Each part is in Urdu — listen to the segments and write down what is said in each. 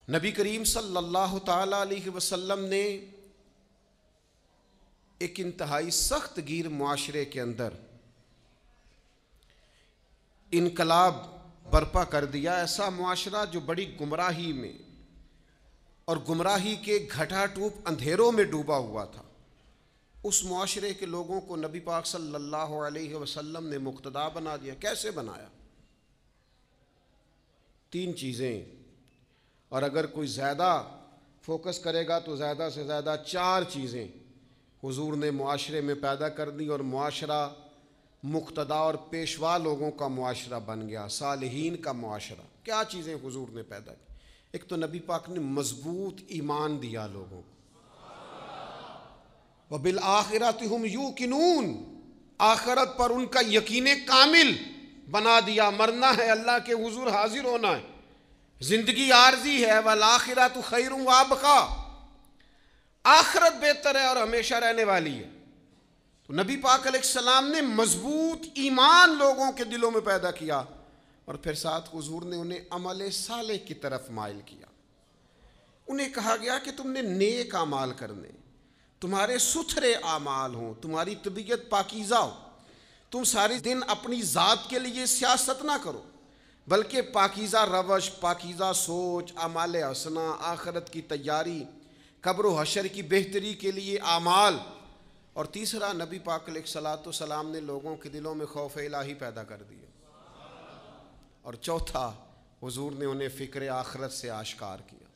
نبی کریم صلی اللہ تعالی علیہ وسلم نے ایک انتہائی سخت گیر معاشرے کے اندر انقلاب برپا کر دیا، ایسا معاشرہ جو بڑی گمراہی میں اور گمراہی کے گھٹا ٹوپ اندھیروں میں ڈوبا ہوا تھا۔ اس معاشرے کے لوگوں کو نبی پاک صلی اللہ علیہ وسلم نے مقتدا بنا دیا۔ کیسے بنایا؟ 3 چیزیں، اور اگر کوئی زیادہ فوکس کرے گا تو زیادہ سے زیادہ 4 چیزیں حضور نے معاشرے میں پیدا کر دی، اور معاشرہ مقتدا اور پیشوا لوگوں کا معاشرہ بن گیا، صالحین کا معاشرہ۔ کیا چیزیں حضور نے پیدا کی؟ ایک تو نبی پاک نے مضبوط ایمان دیا لوگوں کو، وَبِالْآخِرَةِ هُمْ يُوقِنُونَ، آخرت پر ان کا یقین کامل بنا دیا۔ مرنا ہے، اللہ کے حضور حاضر ہونا ہے، زندگی عارضی ہے، وَالْآخِرَةُ خَيْرٌ وَأَبْقَىٰ، آخرت بہتر ہے اور ہمیشہ رہنے والی ہے۔ تو نبی پاک علیہ السلام نے مضبوط ایمان لوگوں کے دلوں میں پیدا کیا، اور پھر ساتھ حضور نے انہیں عمل صالح کی طرف مائل کیا۔ انہیں کہا گیا کہ تم نے نیک اعمال کرنے، تمہارے ستھرے اعمال ہوں، تمہاری طبیعت پاکیزہ ہو، تم سارے دن اپنی ذات کے لیے سیاست نہ کرو، بلکہ پاکیزہ روش، پاکیزہ سوچ، اعمال حسنہ، آخرت کی تیاری، قبر و حشر کی بہتری کے لیے اعمال۔ اور تیسرا، نبی پاک علیہ السلام نے لوگوں کے دلوں میں خوف الہی پیدا کر دیا۔ اور چوتھا، حضور نے انہیں فکر آخرت سے آشکار کیا۔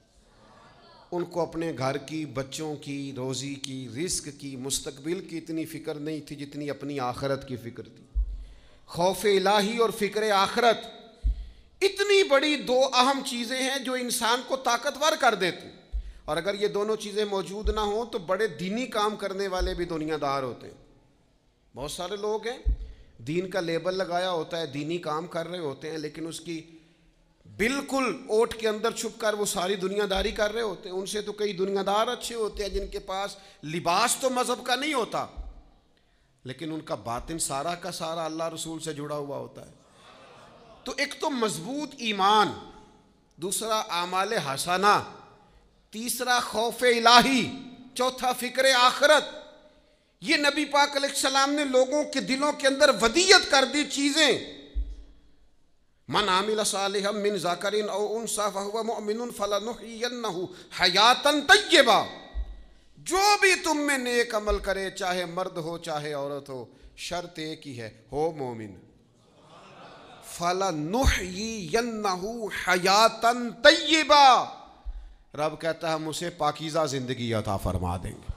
ان کو اپنے گھر کی، بچوں کی، روزی کی، رزق کی، مستقبل کی اتنی فکر نہیں تھی جتنی اپنی آخرت کی فکر تھی۔ خوف الہی اور فکر آخرت اتنی بڑی 2 اہم چیزیں ہیں جو انسان کو طاقتور کر دیتی، اور اگر یہ دونوں چیزیں موجود نہ ہوں تو بڑے دینی کام کرنے والے بھی دنیا دار ہوتے ہیں۔ بہت سارے لوگ ہیں، دین کا لیبل لگایا ہوتا ہے، دینی کام کر رہے ہوتے ہیں، لیکن اس کی بالکل اوٹ کے اندر چھپ کر وہ ساری دنیا داری کر رہے ہوتے ہیں۔ ان سے تو کئی دنیا دار اچھے ہوتے ہیں جن کے پاس لباس تو مذہب کا نہیں ہوتا، لیکن ان کا باطن سارا کا سارا اللہ رسول سے جڑا ہوا ہوتا ہے۔ تو ایک تو مضبوط ایمان، دوسرا اعمال حسنہ، تیسرا خوف الہی، چوتھا فکر آخرت۔ یہ نبی پاک علیہ السلام نے لوگوں کے دلوں کے اندر ودیت کر دی چیزیں۔ من عمل صالحا من ذکر او انثی فہو مؤمن فلنحیینہ حیاۃ طیبہ، جو بھی تم میں نیک عمل کرے، چاہے مرد ہو چاہے عورت ہو، شرط ایک ہی ہے، ہو مومن۔ فلنحیینہ حیاۃ طیبہ، رب کہتا ہے ہم اسے پاکیزہ زندگی عطا فرما دیں گے۔